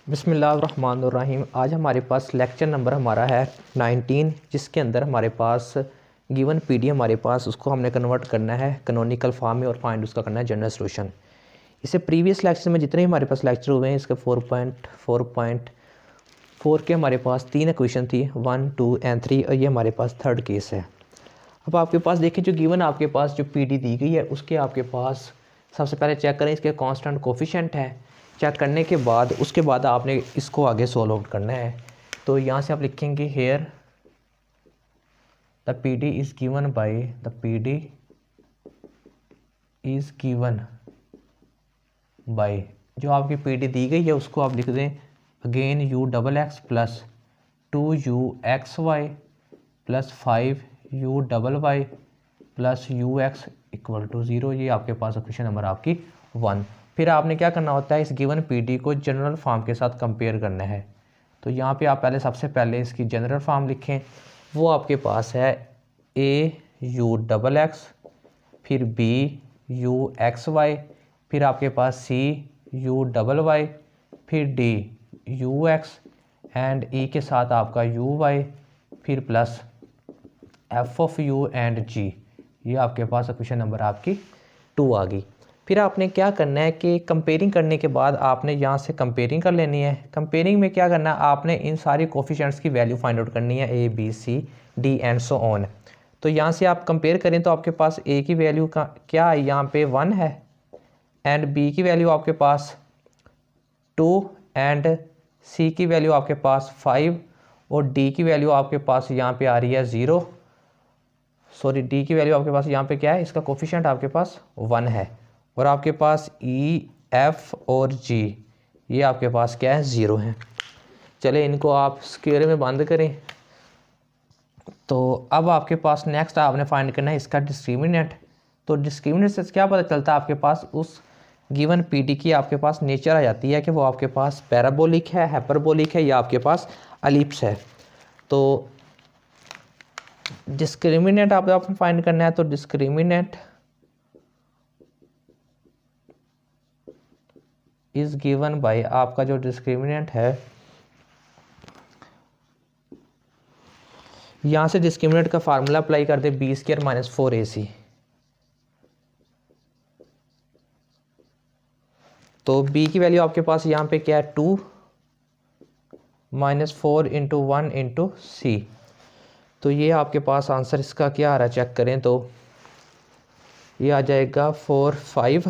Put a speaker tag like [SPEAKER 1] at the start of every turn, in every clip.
[SPEAKER 1] बिस्मिल्लाहिर्रहमानिर्रहीम। आज हमारे पास लेक्चर नंबर हमारा है 19, जिसके अंदर हमारे पास गिवन पीडी हमारे पास उसको हमने कन्वर्ट करना है कैनोनिकल फॉर्म में और फाइंड उसका करना है जनरल सॉल्यूशन। इससे प्रीवियस लेक्चर में जितने हमारे पास लेक्चर हुए हैं इसके 4.4 के हमारे पास 3 इक्वेशन थी, 1, 2 एंड 3, और ये हमारे पास थर्ड केस है। अब आपके पास देखिए जो गिवन आपके पास जो पीडी दी गई है उसके आपके पास सबसे पहले चेक करें इसके कांस्टेंट कोफिशिएंट है। चेक करने के बाद उसके बाद आपने इसको आगे सोल्व आउट करना है। तो यहाँ से आप लिखेंगे here the PD is given by the PD is given by, जो आपकी पीडी दी गई है उसको आप लिख दें again u double x plus 2u(xy) plus 5u double y plus ux equal to 0। ये आपके पास क्वेश्चन नंबर आपकी 1। फिर आपने क्या करना होता है, इस गिवन पीडी को जनरल फॉर्म के साथ कंपेयर करना है। तो यहाँ पे आप सबसे पहले इसकी जनरल फॉर्म लिखें। वो आपके पास है a u डबल एक्स, फिर b u(xy), फिर आपके पास c u डबल वाई, फिर d ux एंड e के साथ आपका uy, फिर plus f of u and g। ये आपके पास क्वेश्चन नंबर आपकी 2 आ गई। फिर आपने क्या करना है कि कंपेयरिंग करने के बाद आपने यहाँ से कंपेयरिंग कर लेनी है। कंपेयरिंग में क्या करना है, आपने इन सारी कोफिशिएंट्स की वैल्यू फाइंड आउट करनी है, a b c d and so on. तो यहाँ से आप कंपेयर करें तो आपके पास a की वैल्यू का क्या है, यहाँ पे 1 है, एंड b की वैल्यू आपके पास 2 एंड c की वैल्यू आपके पास 5 और d की वैल्यू आपके पास यहाँ पे आ रही है 0। सॉरी, d की वैल्यू आपके पास यहाँ पे क्या है, इसका कोफिशिएंट आपके पास 1 है, और आपके पास e f और g ये आपके पास क्या है, 0 है। चले इनको आप स्क्वायर में बंद करें। तो अब आपके पास नेक्स्ट आपने फाइंड करना है इसका डिस्क्रिमिनेंट। तो डिस्क्रिमिनेंट से क्या पता चलता है, आपके पास उस गिवन पीडी की आपके पास नेचर आ जाती है कि वो आपके पास पैराबोलिक है, हाइपरबोलिक है, या आपके पास एलिप्स है। तो डिस्क्रिमिनेंट आपने फाइंड करना है। तो डिस्क्रिमिनेंट इज गिवन बाय, आपका जो डिस्क्रिमिनेंट है, यहां से डिस्क्रिमिनेंट का फार्मूला अप्लाई कर दे b² माइनस 4ac। तो b की वैल्यू आपके पास यहाँ पे क्या है, 2 माइनस 4 इंटू 1 इंटू सी। तो ये आपके पास आंसर इसका क्या आ रहा है, चेक करें तो ये आ जाएगा 4 5।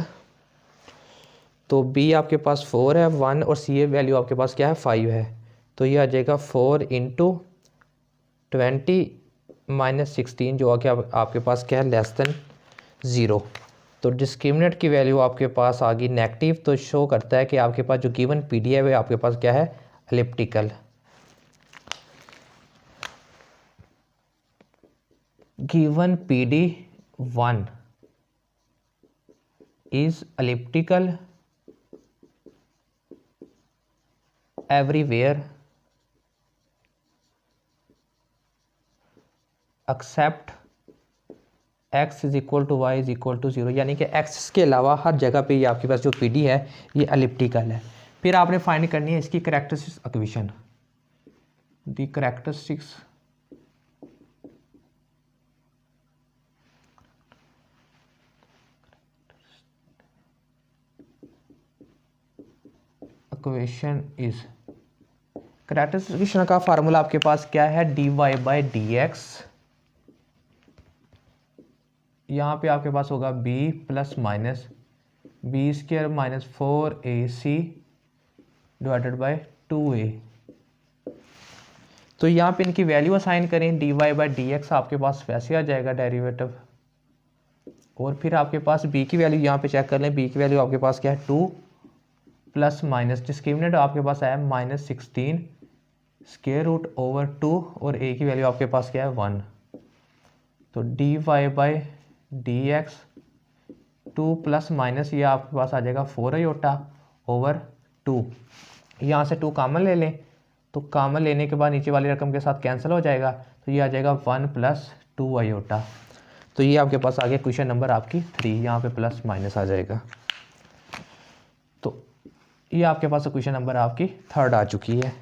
[SPEAKER 1] तो b आपके पास 4 है, 1 और c वैल्यू आपके पास क्या है, 5 है। तो ये आ जाएगा 4 इंटू 20 माइनस 16, जो आके आपके पास क्या है, लेस देन 0। तो डिस्क्रिमिनेंट की वैल्यू आपके पास आ गई नेगेटिव। तो शो करता है कि आपके पास जो गिवन पीडी है वो आपके पास क्या है, elliptical. Given PD 1 is elliptical everywhere except x is equal to y is equal to 0, यानी कि x के अलावा हर जगह पे ये आपके पास जो पीडी है ये एलिप्टिकल है। फिर आपने फाइंड करनी है इसकी characteristics equation. The characteristics equation is, characteristics का फार्मूला आपके पास क्या है, dy बाई डी एक्स। यहाँ पे आपके पास होगा b plus minus b² minus 4ac divided by 2a। तो यहाँ पे इनकी वैल्यू असाइन करें, dy बाई डी एक्स आपके पास वैसे आ जाएगा डेरिवेटिव, और फिर आपके पास b की वैल्यू यहाँ पे चेक कर लें, b की वैल्यू आपके पास क्या है, 2 प्लस माइनस डिस्क्रिमिनेंट आपके पास आया माइनस 16 स्क्वायर रूट ओवर 2, और a की वैल्यू आपके पास क्या है, 1। तो dy by d x 2 plus minus ये आपके पास आ जाएगा 4 आयोटा ओवर 2। यहाँ से 2 कॉमन ले लें, तो कॉमन लेने के बाद नीचे वाली रकम के साथ कैंसिल हो जाएगा, तो ये आ जाएगा 1 प्लस 2 आयोटा। तो ये आपके पास आ गया क्वेश्चन नंबर आपकी 3, यहाँ पे प्लस माइनस आ जाएगा। तो ये आपके पास क्वेश्चन नंबर आपकी 3 आ चुकी है।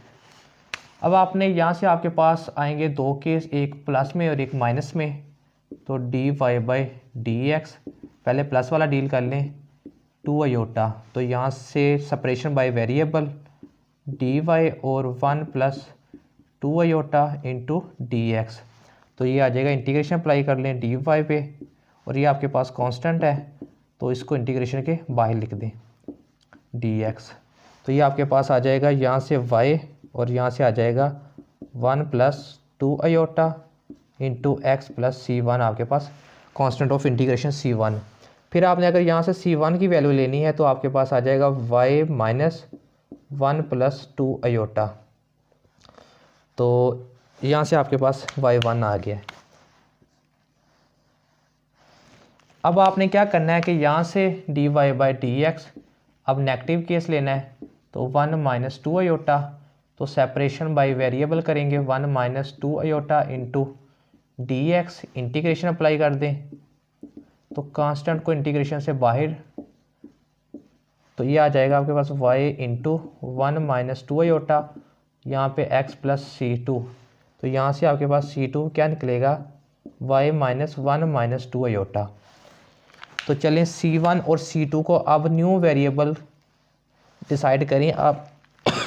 [SPEAKER 1] अब आपने यहाँ से आपके पास आएंगे 2 केस, एक प्लस में और एक माइनस में। तो d y by d x, पहले प्लस वाला डील कर लें, 2 अयोटा, तो यहाँ से separation by variable d y और 1 plus 2 iota into d x, तो ये आ जाएगा, इंटीग्रेशन अप्लाई कर लें डी वाई पे, और ये आपके पास कांस्टेंट है तो इसको इंटीग्रेशन के बाहर लिख दें डी एक्स, तो ये आपके पास आ जाएगा यहाँ से y और यहाँ से आ जाएगा 1 plus 2 iota into x plus C1, आपके पास कांस्टेंट ऑफ इंटीग्रेशन C1। फिर आपने अगर यहाँ से C1 की वैल्यू लेनी है तो आपके पास आ जाएगा y माइनस 1 प्लस 2 अयोटा, तो यहाँ से आपके पास y1 आ गया। अब आपने क्या करना है कि यहाँ से d y by d x, अब नेगेटिव केस लेना है, तो 1 माइनस 2 अयोटा, तो सेपरेशन बाय वेरिएबल करेंगे 1 minus 2 iota into d x, integration apply कर दें, तो कांस्टेंट को इंटीग्रेशन से बाहर, तो ये आ जाएगा आपके पास y इंटू 1 माइनस 2 अयोटा, यहाँ पे x प्लस C2, तो यहाँ से आपके पास C2 क्या निकलेगा y माइनस 1 माइनस 2 अयोटा। तो चलें C1 और C2 को अब न्यू वेरिएबल डिसाइड करें। आप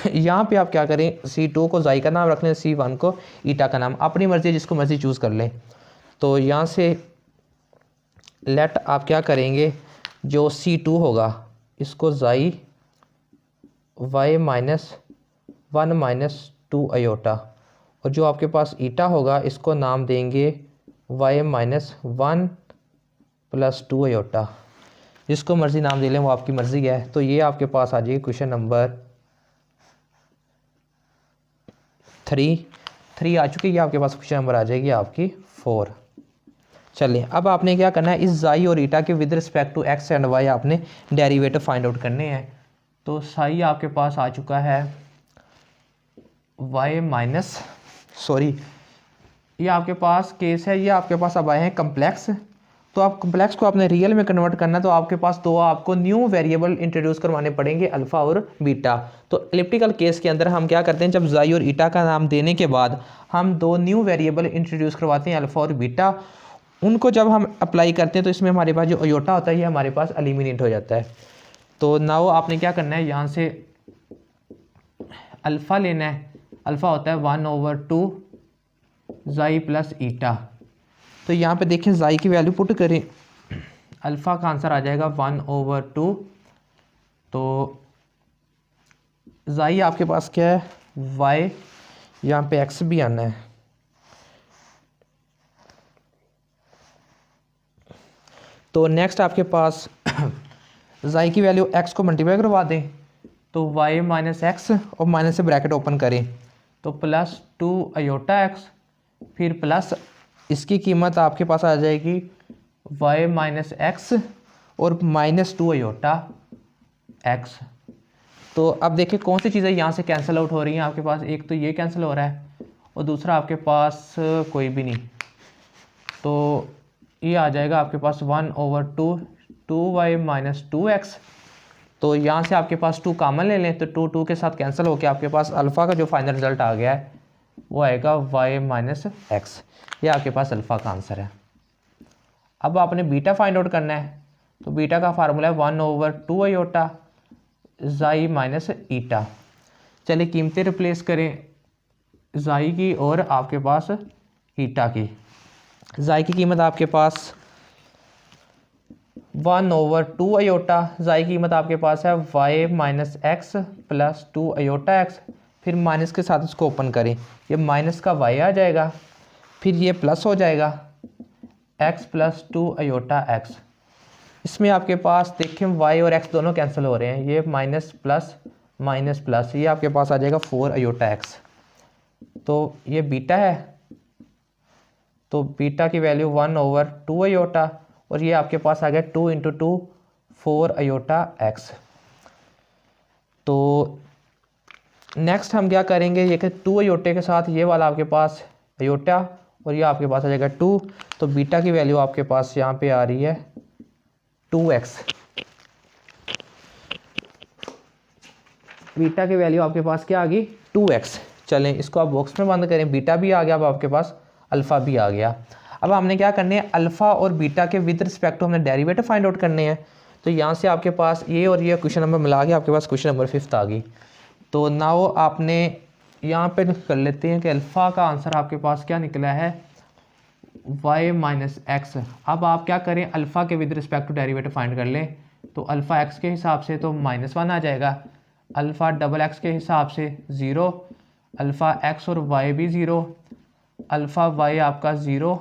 [SPEAKER 1] यहाँ पे आप क्या करें, C2 को जाई का नाम रख लें, C1 को ईटा का नाम, अपनी मर्जी जिसको मर्जी चूज़ कर लें। तो यहाँ से लेट आप क्या करेंगे, जो C2 होगा इसको जाई y माइनस 1 माइनस 2 अयोटा, और जो आपके पास ईटा होगा इसको नाम देंगे y माइनस 1 प्लस 2 अयोटा, जिसको मर्ज़ी नाम दे लें वो आपकी मर्ज़ी है। तो ये आपके पास आ जाएगी क्वेश्चन नंबर 3 आ चुकी है, ये आपके पास क्वेश्चन नंबर आ जाएगी आपकी 4। चलिए अब आपने क्या करना है, इस जाई और ईटा के with respect to x and y आपने डेरिवेटिव फाइंड आउट करने हैं। तो साई आपके पास आ चुका है y माइनस, सॉरी ये आपके पास केस है, ये आपके पास अब आए हैं कम्प्लेक्स, तो आप कम्प्लेक्स को आपने रियल में कन्वर्ट करना, तो आपके पास दो आपको न्यू वेरिएबल इंट्रोड्यूस करवाने पड़ेंगे, अल्फ़ा और बीटा। तो एलिप्टिकल केस के अंदर हम क्या करते हैं, जब जाई और ईटा का नाम देने के बाद हम 2 न्यू वेरिएबल इंट्रोड्यूस करवाते हैं, अल्फ़ा और बीटा। उनको जब हम अप्लाई करते हैं तो इसमें हमारे पास जो अयोटा होता है ये हमारे पास एलिमिनेट हो जाता है। तो नाउ आपने क्या करना है, यहाँ से अल्फ़ा लेना है, अल्फ़ा होता है 1/2 जाई प्लस ईटा। तो यहाँ पे देखें जाई की वैल्यू पुट करें, अल्फ़ा का आंसर आ जाएगा 1/2, तो जाई आपके पास क्या है y, यहाँ पे x भी आना है, तो नेक्स्ट आपके पास जाई की वैल्यू x को मल्टीप्लाई करवा दें, तो y माइनस एक्स और माइनस से ब्रैकेट ओपन करें, तो प्लस 2 अयोटा x, फिर प्लस इसकी कीमत आपके पास आ जाएगी y माइनस एक्स और माइनस 2 अयोटा x। तो अब देखिए कौन सी चीज़ें यहाँ से कैंसिल आउट हो रही हैं आपके पास, एक तो ये कैंसिल हो रहा है और दूसरा आपके पास कोई भी नहीं, तो ये आ जाएगा आपके पास 1/2 2y माइनस 2x। तो यहाँ से आपके पास 2 कॉमन ले लें, तो 2 के साथ कैंसिल होकर आपके पास अल्फ़ा का जो फाइनल रिजल्ट आ गया है वो आएगा y माइनस एक्स, ये आपके पास अल्फ़ा का आंसर है। अब आपने बीटा फाइंड आउट करना है, तो बीटा का फार्मूला है 1/2 अयोटा जाई माइनस ईटा। चलिए कीमतें रिप्लेस करें जाई की और आपके पास ईटा की। जाई की कीमत आपके पास 1/2 अयोटा, जाई की कीमत आपके पास है y minus x plus 2 iota x, फिर माइनस के साथ इसको ओपन करें, ये माइनस का y आ जाएगा, फिर ये प्लस हो जाएगा x प्लस 2 अयोटा x। इसमें आपके पास देखें y और x दोनों कैंसिल हो रहे हैं, ये माइनस प्लस, ये आपके पास आ जाएगा 4 अयोटा x। तो ये बीटा है, तो बीटा की वैल्यू 1/2 अयोटा, और ये आपके पास आ गया 2 × 2 4 अयोटा x। तो नेक्स्ट हम क्या करेंगे, ये कि 2 अयोटे के साथ ये वाला आपके पास अयोटा और ये आपके पास आ जाएगा 2, तो बीटा की वैल्यू आपके पास यहाँ पे आ रही है 2x। बीटा की वैल्यू आपके पास क्या आ गई 2x। चलें इसको आप बॉक्स में बंद करें, बीटा भी आ गया, अब आपके पास अल्फ़ा भी आ गया। अब हमने क्या करने हैं, अल्फ़ा और बीटा के विद रिस्पेक्ट टू हमने डेरिवेटिव फाइंड आउट करने हैं। तो यहाँ से आपके पास ये और ये क्वेश्चन नंबर मिला के आपके पास क्वेश्चन नंबर 5 आ गई। तो नाउ आपने यहाँ पे कर लेते हैं कि अल्फ़ा का आंसर आपके पास क्या निकला है y माइनस एक्स। अब आप क्या करें, अल्फ़ा के with respect to derivative find कर लें। तो अल्फ़ा x के हिसाब से तो -1 आ जाएगा, अल्फ़ा डबल x के हिसाब से 0, अल्फ़ा x और y भी 0, अल्फ़ा y आपका 0,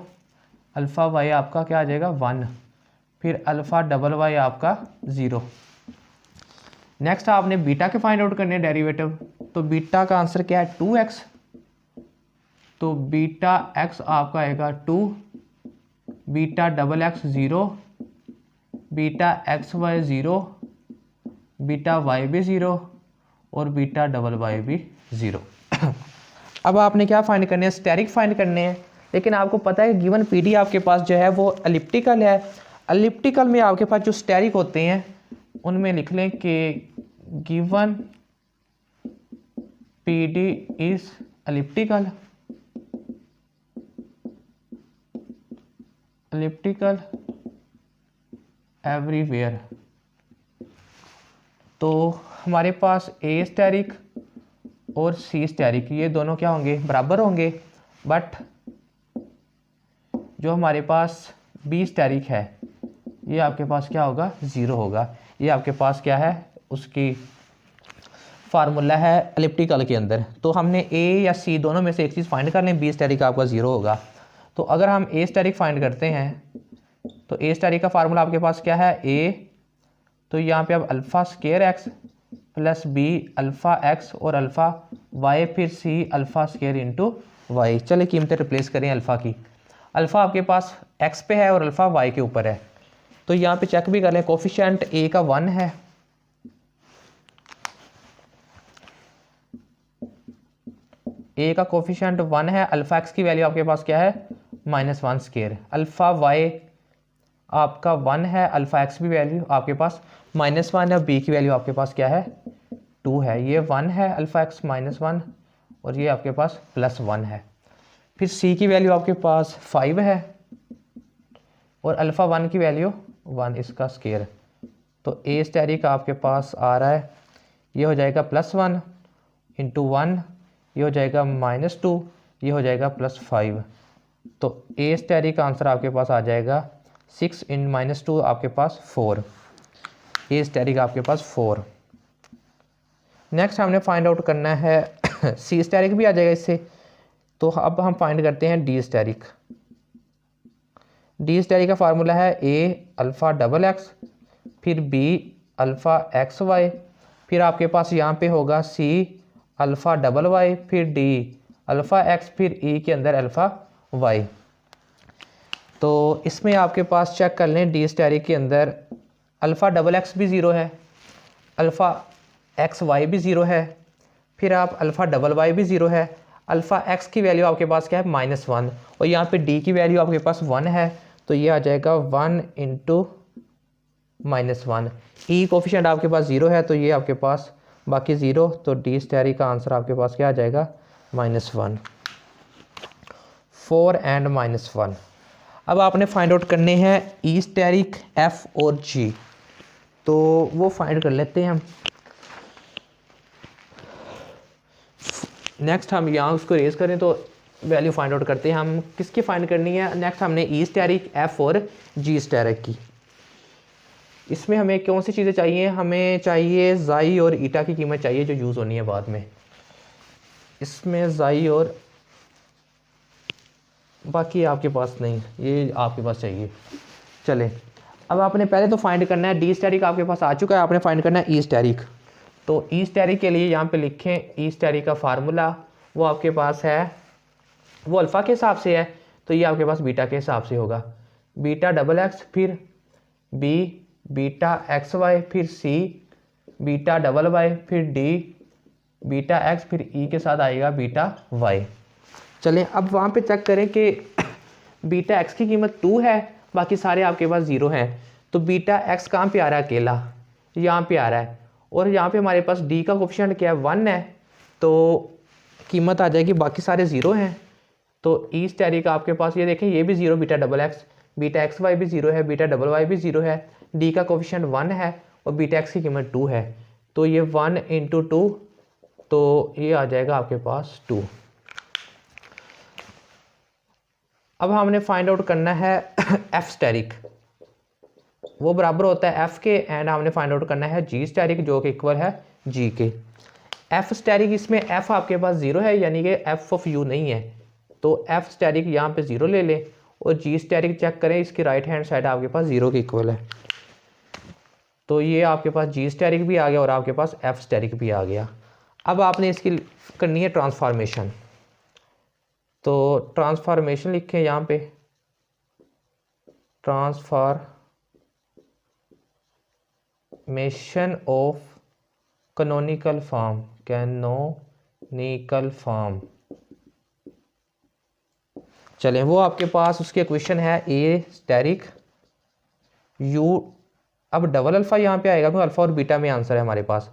[SPEAKER 1] अल्फ़ा y आपका क्या आ जाएगा 1, फिर अल्फ़ा डबल y आपका 0। नेक्स्ट आपने बीटा के फाइंड आउट करने हैं डेरिवेटिव। तो बीटा का आंसर क्या है 2x। तो बीटा x आपका आएगा 2, beta double x 0, beta xy 0, beta y भी 0 और बीटा डबल y भी 0। अब आपने क्या फाइंड करने हैं, स्टेरिक फाइंड करने हैं। लेकिन आपको पता है गिवन पीडी आपके पास जो है वो एलिप्टिकल है। एलिप्टिकल में आपके पास जो स्टेरिक होते हैं उनमें लिख लें कि given PD is elliptical, elliptical everywhere. तो हमारे पास ए स्टेरिक और सी स्टेरिक ये दोनों क्या होंगे, बराबर होंगे। बट जो हमारे पास बी स्टेरिक है ये आपके पास क्या होगा 0 होगा। ये आपके पास क्या है, उसकी फार्मूला है एलिप्टिकल के अंदर। तो हमने ए या सी दोनों में से एक चीज़ फाइंड कर लें, बी स्टेरिक आपका 0 होगा। तो अगर हम ए स्टेरिक फाइंड करते हैं तो ए स्टेरिक का फार्मूला आपके पास क्या है ए, तो यहाँ पे अब alpha square x plus B alpha x और अल्फ़ा वाई, फिर C alpha square into y. चलिए कीमतें रिप्लेस करें अल्फ़ा की। अल्फ़ा आपके पास एक्स पे है और अल्फ़ा वाई के ऊपर है। तो यहाँ पे चेक भी कर लें, कोफिशिएंट ए का 1 है, ए का कोफिशिएंट 1 है, अल्फ़ा एक्स की वैल्यू आपके पास क्या है -1 स्केयर, अल्फ़ा वाई आपका 1 है, अल्फ़ा एक्स की वैल्यू आपके पास -1 है, बी की वैल्यू आपके पास क्या है 2 है। ये 1 है अल्फ़ा एक्स -1 और ये आपके पास +1 है। फिर सी की वैल्यू आपके पास 5 है और अल्फ़ा 1 की वैल्यू 1 इसका स्केयर। तो ए स्टेरिक आपके पास आ रहा है, ये हो जाएगा +1 इंटू 1, ये हो जाएगा -2, ये हो जाएगा +5। तो ए स्टेरिक का आंसर आपके पास आ जाएगा 6 इन -2 आपके पास 4। ए स्टेरिक आपके पास 4। नेक्स्ट हमने फाइंड आउट करना है सी स्टेरिक भी आ जाएगा इससे। तो अब हम फाइंड करते हैं डी स्टेरिक। डी स्टेरिक का फार्मूला है ए अल्फ़ा डबल एक्स, फिर बी अल्फ़ा एक्स वाई, फिर आपके पास यहाँ पे होगा सी अल्फ़ा डबल वाई, फिर डी अल्फ़ा एक्स, फिर ई के अंदर अल्फ़ा वाई। तो इसमें आपके पास चेक कर लें डी स्टेरिक के अंदर अल्फ़ा डबल एक्स भी 0 है, अल्फ़ा एक्स वाई भी 0 है, फिर आप अल्फ़ा डबल वाई भी 0 है, अल्फ़ा एक्स की वैल्यू आपके पास क्या है -1 और यहाँ पे डी की वैल्यू आपके पास 1 है। तो ये आ जाएगा 1 इंटू -1। ई कोफिशिएंट आपके पास 0 है तो ये आपके पास बाकी 0। तो डी स्टेरिक का आंसर आपके पास क्या आ जाएगा -1, 4 एंड -1। अब आपने फाइंड आउट करने हैं ई स्टेरिक एफ और जी। तो वो फाइंड कर लेते हैं हम। नेक्स्ट हम यहाँ उसको रेज करें तो वैल्यू फाइंड आउट करते हैं हम किसकी फाइंड करनी है। नेक्स्ट हमने ई स्टेरिक एफ और जी स्टेरिक की। इसमें हमें कौन सी चीज़ें चाहिए, हमें चाहिए जाई और ईटा की कीमत चाहिए जो यूज़ होनी है बाद में। इसमें जाई और बाकी आपके पास नहीं, ये आपके पास चाहिए। चले अब आपने पहले तो फाइंड करना है डी स्टेरिक आपके पास आ चुका है, आपने फाइंड करना है ई स्टेरिक। तो ई स्टेरिक के लिए यहाँ पे लिखें ई स्टेरिक का फार्मूला वो आपके पास है, वो अल्फ़ा के हिसाब से है तो ये आपके पास बीटा के हिसाब से होगा। बीटा डबल एक्स, फिर बी बीटा एक्स वाई, फिर सी बीटा डबल वाई, फिर डी बीटा एक्स, फिर ई के साथ आएगा बीटा वाई। चलें अब वहाँ पे चेक करें कि बीटा एक्स की कीमत 2 है, बाकी सारे आपके पास 0 हैं। तो बीटा एक्स कहाँ पे आ रहा है, अकेला यहाँ पे आ रहा है और यहाँ पे हमारे पास डी का कोफिशिएंट क्या है 1 है, तो कीमत आ जाएगी, बाकी सारे ज़ीरो हैं। तो ई स्टेरिक आपके पास ये देखें ये भी zero, beta double x, beta x y भी ज़ीरो है, बीटा डबल वाई भी ज़ीरो है, डी का कोफिशिएंट 1 है और बीटा एक्स की कीमत 2 है। तो ये 1 × 2, तो ये आ जाएगा आपके पास 2। अब हमने फाइंड आउट करना है एफ स्टेरिक, वो बराबर होता है एफ के, एंड हमने फाइंड आउट करना है जी स्टेरिक जो कि इक्वल है जी के। एफ स्टेरिक, इसमें एफ आपके पास ज़ीरो है यानी कि एफ ऑफ यू नहीं है, तो एफ स्टेरिक यहाँ पे ज़ीरो ले लें और जी स्टेरिक चेक करें, इसकी राइट हैंड साइड आपके पास ज़ीरो के इक्वल है। तो ये आपके पास जी स्टेरिक भी आ गया और आपके पास एफ स्टेरिक भी आ गया। अब आपने इसकी करनी है ट्रांसफॉर्मेशन, तो ट्रांसफॉर्मेशन लिखें यहाँ पे, transformation of canonical form, canonical form. चलें, वो आपके पास उसके इक्वेशन है ए स्टेरिक यू, अब डबल अल्फ़ा यहाँ पे आएगा क्योंकि अल्फ़ा और बीटा में आंसर है हमारे पास,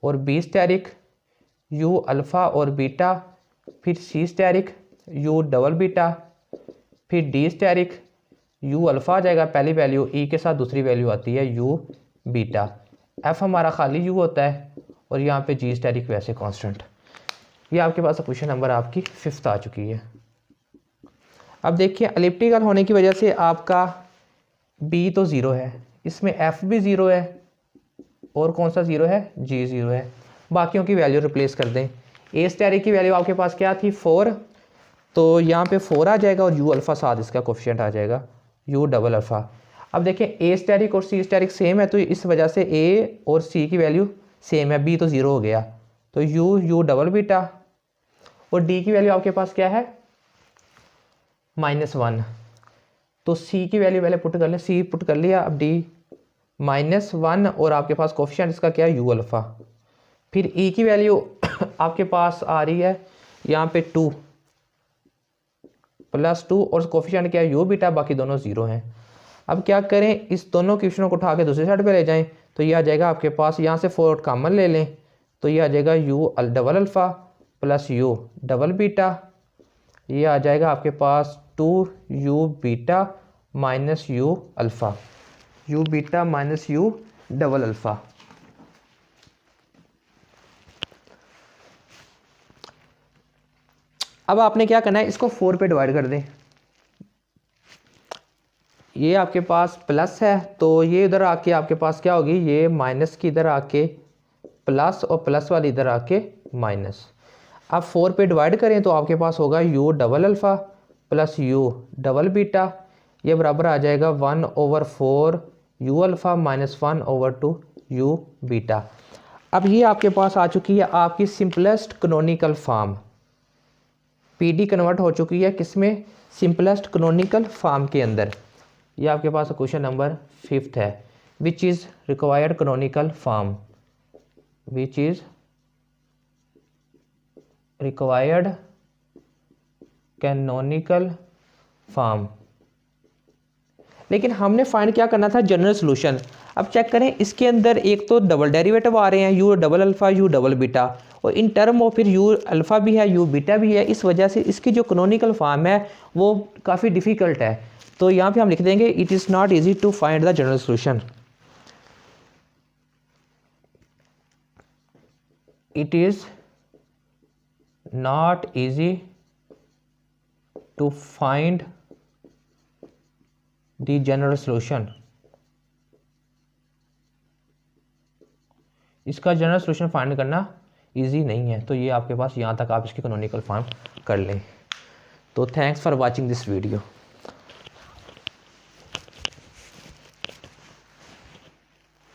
[SPEAKER 1] और बी स्टेरिक यू अल्फ़ा और बीटा, फिर सी स्टेरिक यू डबल बीटा, फिर डी स्टेरिक यू अल्फ़ा आ जाएगा पहली वैल्यू, ई के साथ दूसरी वैल्यू आती है यू बीटा, एफ हमारा खाली यू होता है और यहाँ पे जी स्टेरिक वैसे कांस्टेंट। ये आपके पास क्वेश्चन नंबर आपकी 5th आ चुकी है। अब देखिए एलिप्टिकल होने की वजह से आपका बी तो ज़ीरो है, इसमें एफ भी ज़ीरो है और कौन सा ज़ीरो है, जी ज़ीरो है, बाकियों की वैल्यू रिप्लेस कर दें। ए स्टेरिक की वैल्यू आपके पास क्या थी 4, तो यहाँ पे 4 आ जाएगा और यू अल्फ़ा साथ इसका कोफिशिएंट आ जाएगा यू डबल अल्फ़ा। अब देखें ए स्टेरिक और सी स्टेरिक सेम है, तो इस वजह से ए और सी की वैल्यू सेम है, बी तो ज़ीरो हो गया, तो यू डबल बीटा, और डी की वैल्यू आपके पास क्या है -1, तो सी की वैल्यू पहले पुट कर लें, सी पुट कर लिया, अब डी -1 और आपके पास कोफिशिएंट इसका क्या है यू अल्फ़ा, फिर ई की वैल्यू आपके पास आ रही है यहाँ पे 2 +2 और कोफिशिएंट क्या है यू बीटा, बाकी दोनों ज़ीरो हैं। अब क्या करें, इस दोनों क्वेश्चनों को उठा के दूसरी साइड पे ले जाएं, तो ये आ जाएगा आपके पास, यहाँ से 4 कॉमन ले लें तो ये आ जाएगा U double alpha plus U double beta, ये आ जाएगा आपके पास 2u beta minus you alpha, you beta minus U double alpha. अब आपने क्या करना है, इसको 4 पे डिवाइड कर दें, ये आपके पास प्लस है तो ये इधर आके आपके पास क्या होगी, ये माइनस की इधर आके प्लस और प्लस वाली इधर आके माइनस। अब 4 पे डिवाइड करें तो आपके पास होगा U double alpha plus U double beta, ये बराबर आ जाएगा 1/4 you alpha minus 1/2 you beta. अब ये आपके पास आ चुकी है आपकी simplest canonical form, PD convert हो चुकी है किसमें, सिंपलेस्ट कैनोनिकल फॉर्म के अंदर। ये आपके पास क्वेश्चन नंबर 5th है, which is required canonical form, which is required canonical form. लेकिन हमने फाइंड क्या करना था, जनरल सोल्यूशन। अब चेक करें, इसके अंदर एक तो डबल डेरिवेटिव आ रहे हैं, U double alpha U double beta, और इन टर्म ऑफ फिर यू अल्फ़ा भी है यू बीटा भी है, इस वजह से इसकी जो कैनोनिकल फॉर्म है वो काफ़ी डिफ़िकल्ट है। तो यहाँ पे हम लिख देंगे it is not easy to find the general solution, it is not easy to find the general solution. इसका जनरल सोल्यूशन फाइंड करना इजी नहीं है, तो ये आपके पास यहाँ तक आप इसकी कैनोनिकल फॉर्म कर लें। तो thanks for watching this video.